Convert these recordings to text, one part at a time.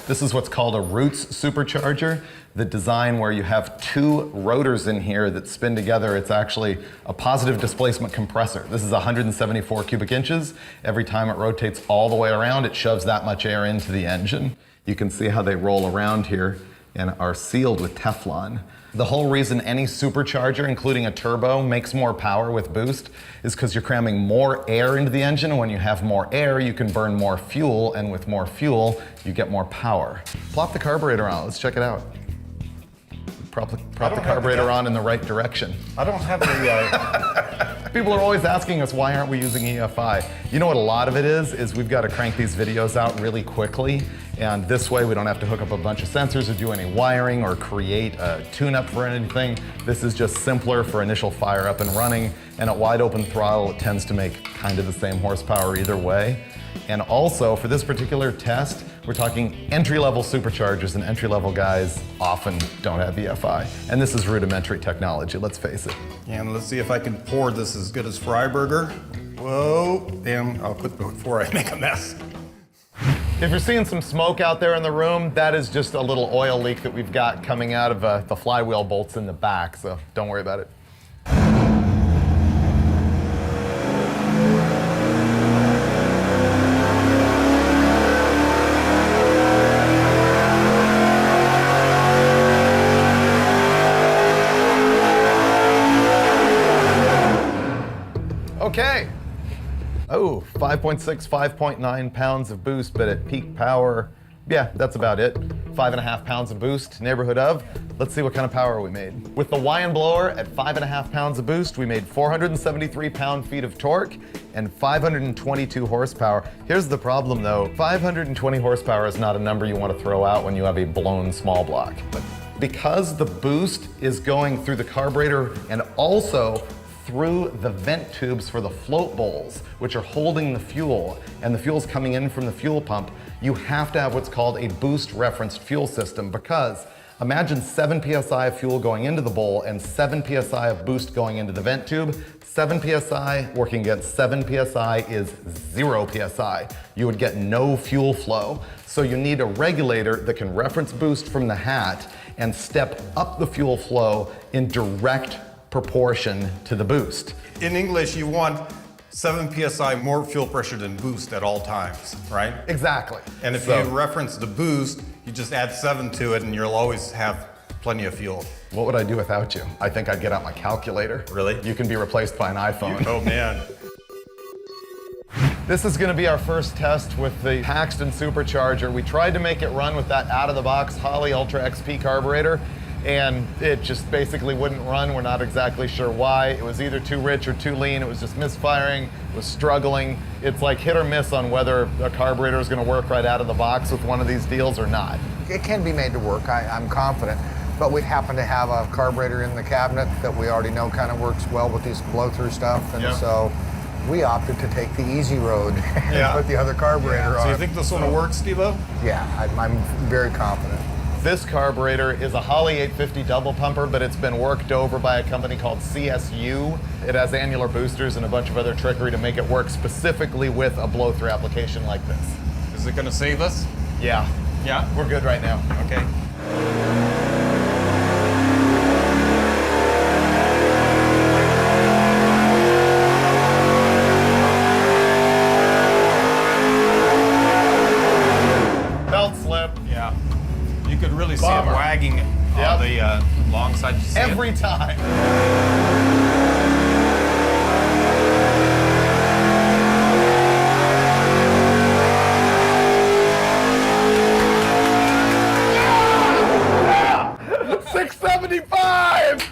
This is what's called a roots supercharger. The design where you have two rotors in here that spin together. It's actually a positive displacement compressor. This is 174 cubic inches. Every time it rotates all the way around, it shoves that much air into the engine. You can see how they roll around here and are sealed with Teflon. The whole reason any supercharger, including a turbo, makes more power with boost is because you're cramming more air into the engine, and when you have more air, you can burn more fuel, and with more fuel, you get more power. Plop the carburetor on, let's check it out. Prop the carburetor on in the right direction. I don't have the... People are always asking us, why aren't we using EFI? You know what a lot of it is we've got to crank these videos out really quickly, and this way we don't have to hook up a bunch of sensors or do any wiring or create a tune-up for anything. This is just simpler for initial fire up and running, and at wide open throttle, it tends to make kind of the same horsepower either way. And also, for this particular test, we're talking entry-level superchargers, and entry-level guys often don't have EFI. And this is rudimentary technology, let's face it. And let's see if I can pour this as good as Freiburger. Whoa, damn, I'll quit before I make a mess. If you're seeing some smoke out there in the room, that is just a little oil leak that we've got coming out of the flywheel bolts in the back, so don't worry about it. Okay. Oh, 5.6, 5.9 pounds of boost, but at peak power, yeah, that's about it. 5.5 pounds of boost, neighborhood of. Let's see what kind of power we made. With the Y blower at 5.5 pounds of boost, we made 473 pound-feet of torque and 522 horsepower. Here's the problem though, 520 horsepower is not a number you want to throw out when you have a blown small block. But because the boost is going through the carburetor and also through the vent tubes for the float bowls, which are holding the fuel, and the fuel's coming in from the fuel pump, you have to have what's called a boost referenced fuel system, because imagine 7 PSI of fuel going into the bowl and 7 PSI of boost going into the vent tube. 7 PSI working against 7 PSI is 0 PSI. You would get no fuel flow. So you need a regulator that can reference boost from the hat and step up the fuel flow in direct proportion to the boost. In English, you want 7 PSI more fuel pressure than boost at all times, right? Exactly. And if you reference the boost, you just add 7 to it and you'll always have plenty of fuel. What would I do without you? I think I'd get out my calculator. Really? You can be replaced by an iPhone. Oh man. This is going to be our first test with the Paxton supercharger. We tried to make it run with that out-of-the-box Holley Ultra XP carburetor, and it just basically wouldn't run. We're not exactly sure why. It was either too rich or too lean. It was just misfiring, it was struggling. It's like hit or miss on whether a carburetor is going to work right out of the box with one of these deals or not. It can be made to work, I'm confident, but we happen to have a carburetor in the cabinet that we already know kind of works well with these blow-through stuff, and so we opted to take the easy road and put the other carburetor on. So you think this one will work, Steve-O? Yeah, I'm very confident. This carburetor is a Holley 850 double pumper, but it's been worked over by a company called CSU. It has annular boosters and a bunch of other trickery to make it work specifically with a blow-through application like this. Is it going to save us? Yeah. Yeah? We're good right now. Okay. Belt slip. Yeah. You could really see it wagging on the long side. Every time. Yeah! 675!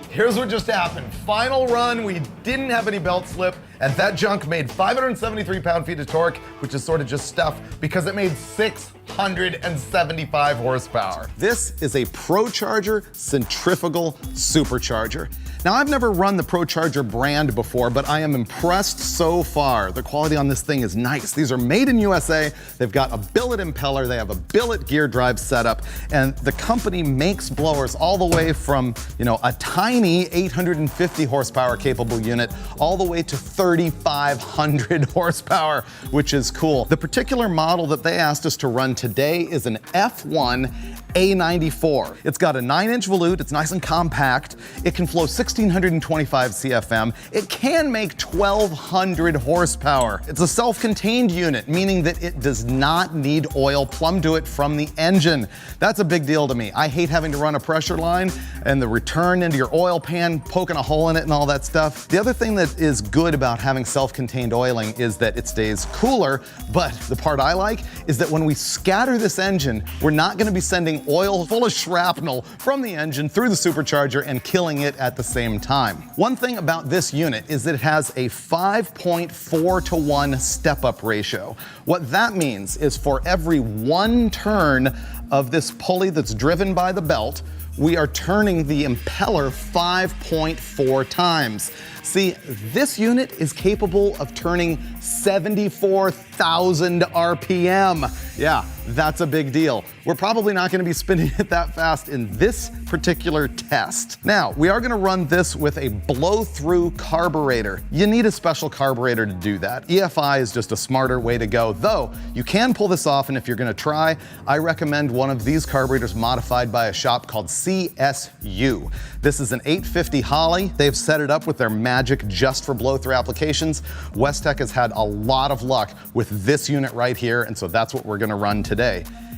Here's what just happened. Final run, we didn't have any belt slip, and that junk made 573 pound-feet of torque, which is sort of just stuff, because it made 675 horsepower. This is a ProCharger centrifugal supercharger. Now, I've never run the ProCharger brand before, but I am impressed so far. The quality on this thing is nice. These are made in USA. They've got a billet impeller, they have a billet gear drive setup, and the company makes blowers all the way from, a tiny 850 50 horsepower capable unit all the way to 3,500 horsepower, which is cool. The particular model that they asked us to run today is an F1 A94. It's got a 9-inch volute, it's nice and compact. It can flow 1,625 CFM. It can make 1,200 horsepower. It's a self-contained unit, meaning that it does not need oil plumbed to it from the engine. That's a big deal to me. I hate having to run a pressure line and the return into your oil pan, poking a hole in it and all that stuff. The other thing that is good about having self-contained oiling is that it stays cooler, but the part I like is that when we scatter this engine, we're not gonna be sending oil full of shrapnel from the engine through the supercharger and killing it at the same time. One thing about this unit is that it has a 5.4-to-1 step-up ratio. What that means is for every 1 turn of this pulley that's driven by the belt, we are turning the impeller 5.4 times. See, this unit is capable of turning 74,000 RPM. Yeah, that's a big deal. We're probably not gonna be spinning it that fast in this particular test. Now, we are gonna run this with a blow-through carburetor. You need a special carburetor to do that. EFI is just a smarter way to go, though you can pull this off, and if you're gonna try, I recommend one of these carburetors modified by a shop called CSU. This is an 850 Holley. They've set it up with their magic just for blow-through applications. Westech has had a lot of luck with this unit right here, and so that's what we're gonna run today.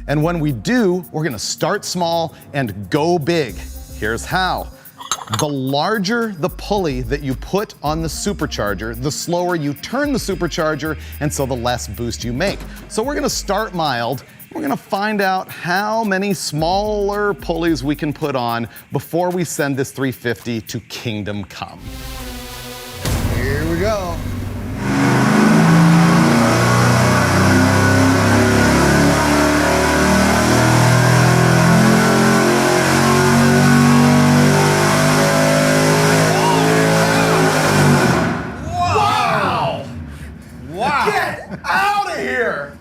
And when we do, we're gonna start small and go big. Here's how. The larger the pulley that you put on the supercharger, the slower you turn the supercharger, and so the less boost you make. So we're gonna start mild. We're gonna find out how many smaller pulleys we can put on before we send this 350 to Kingdom Come. Here we go.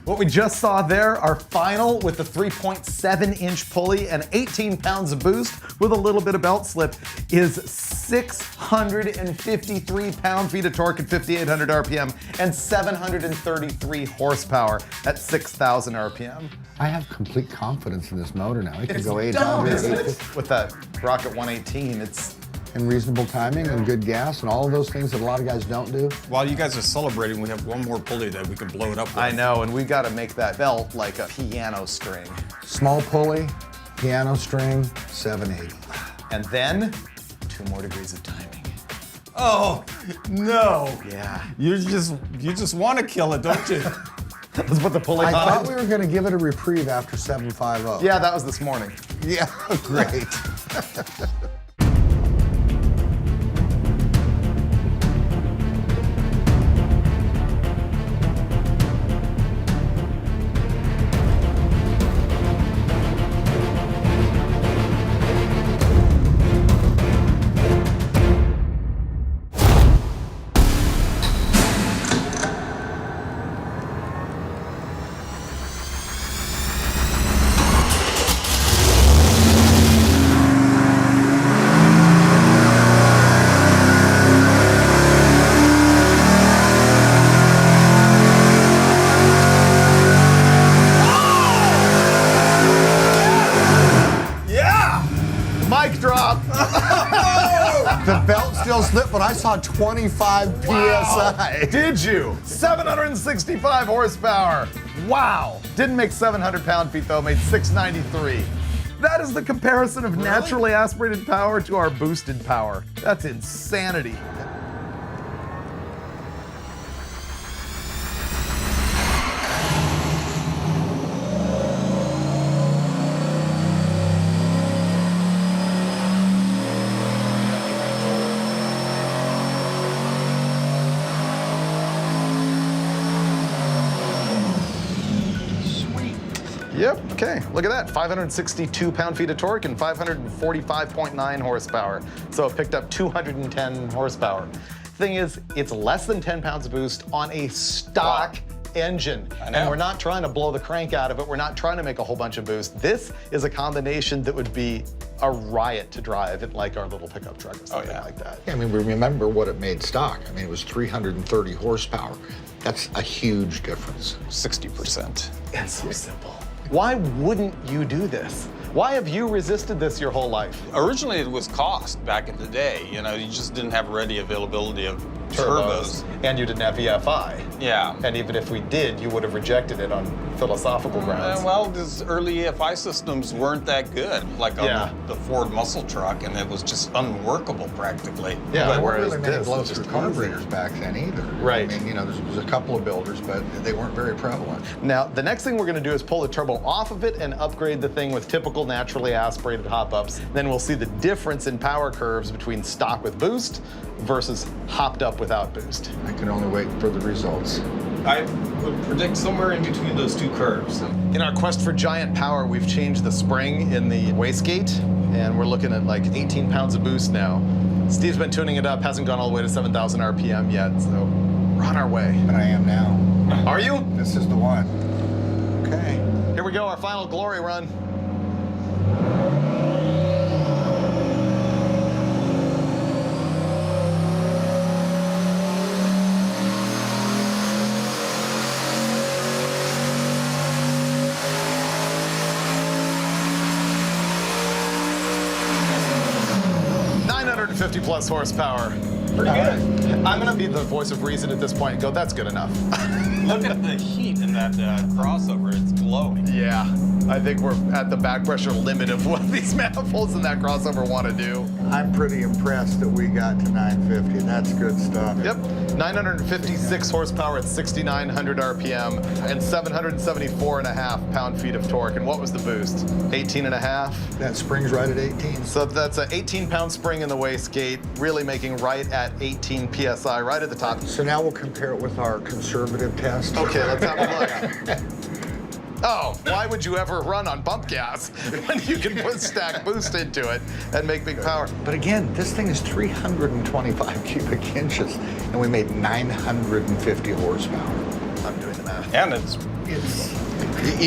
What we just saw there, our final with the 3.7-inch pulley and 18 pounds of boost with a little bit of belt slip, is 653 pound-feet of torque at 5,800 RPM and 733 horsepower at 6,000 RPM. I have complete confidence in this motor now. It can It's go dumb, 800. isn't it? With that Rocket 118, it's And reasonable timing and good gas and all of those things that a lot of guys don't do. While you guys are celebrating, we have one more pulley that we can blow it up with. I know, and we've got to make that belt like a piano string. Small pulley, piano string, 780. And then 2 more degrees of timing. Oh, no. Yeah. You just want to kill it, don't you? Let's put the pulley I on. thought we were going to give it a reprieve after 750. Yeah, that was this morning. Yeah, great. Mic drop. The belt still slipped, but I saw 25 PSI. Did you? 765 horsepower. Wow. Didn't make 700 pound-feet though, made 693. That is the comparison of naturally aspirated power to our boosted power. That's insanity. Yep, okay, look at that. 562 pound-feet of torque and 545.9 horsepower. So it picked up 210 horsepower. Thing is, it's less than 10 pounds of boost on a stock engine. And we're not trying to blow the crank out of it. We're not trying to make a whole bunch of boost. This is a combination that would be a riot to drive in like our little pickup truck or something like that. Yeah, I mean, we remember what it made stock. I mean, it was 330 horsepower. That's a huge difference. 60%. It's so simple. Why wouldn't you do this? Why have you resisted this your whole life? Originally, it was cost back in the day. You know, you just didn't have ready availability of turbos. And you didn't have EFI. Yeah. And even if we did, you would have rejected it on philosophical grounds. Well, these early EFI systems weren't that good, like on the Ford muscle truck, and it was just unworkable practically. Yeah, There weren't whereas really many this blow is through just carburetors back then either. Right. I mean, you know, there was a couple of builders, but they weren't very prevalent. Now, the next thing we're gonna do is pull the turbo off of it and upgrade the thing with typical naturally aspirated hop-ups. Then we'll see the difference in power curves between stock with boost versus hopped up without boost. I can only wait for the results. I would predict somewhere in between those two curves. In our quest for giant power, we've changed the spring in the wastegate, and we're looking at like 18 pounds of boost now. Steve's been tuning it up, hasn't gone all the way to 7,000 RPM yet, so we're on our way. And I am now. Are you? This is the one. Okay. Here we go, our final glory run. +50 horsepower. Pretty good. I'm gonna be the voice of reason at this point and go, that's good enough. Look at the heat in that crossover, it's glowing. Yeah, I think we're at the back pressure limit of what these manifolds in that crossover want to do. I'm pretty impressed that we got to 950. That's good stuff. Yep, 956 horsepower at 6,900 RPM and 774.5 pound-feet of torque. And what was the boost? 18.5? That spring's right at 18. So that's an 18-pound spring in the wastegate, really making right at 18 PSI, right at the top. So now we'll compare it with our conservative test. Okay, let's have a look. Oh, why would you ever run on bump gas when you can put stack boost into it and make big power? But again, this thing is 325 cubic inches, and we made 950 horsepower. I'm doing the math. And it's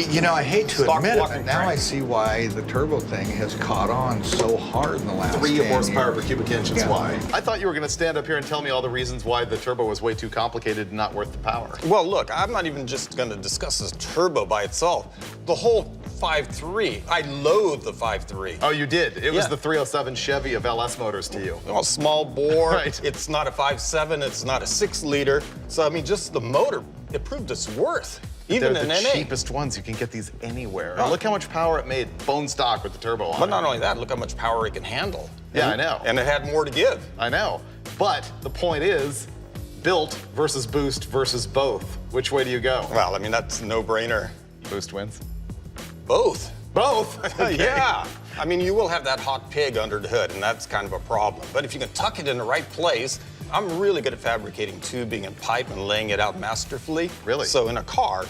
You know, I hate to Stock admit it, walking but now train. I see why the turbo thing has caught on so hard in the last 3 10 horsepower years. per cubic inch is Yeah. why. I thought you were going to stand up here and tell me all the reasons why the turbo was way too complicated and not worth the power. Well, look, I'm not even just going to discuss this turbo by itself. The whole 5.3, I loathe the 5.3. Oh, you did? It was Yeah. the 307 Chevy of LS Motors to you. Well, small bore, Right. It's not a 5.7, it's not a 6-liter. So, I mean, just the motor, it proved its worth. Even They're in the NA. cheapest ones. You can get these anywhere. Oh. Look how much power it made bone stock with the turbo on But it. not only that, look how much power it can handle. Yeah, I know. And it had more to give. I know. But the point is, built versus boost versus both. Which way do you go? Well, I mean, that's a no-brainer. Boost wins. Both. Both? Okay. Yeah. I mean, you will have that hot pig under the hood, and that's kind of a problem. But if you can tuck it in the right place, I'm really good at fabricating tubing and pipe and laying it out masterfully. Really? So in a car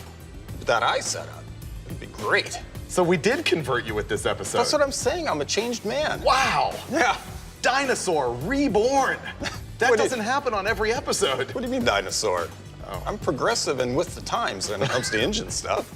that I set up, it'd be great. So we did convert you with this episode. That's what I'm saying. I'm a changed man. Wow. Yeah. Dinosaur reborn. That What do you- doesn't happen on every episode. What do you mean, dinosaur? I'm progressive and with the times when it comes to engine stuff.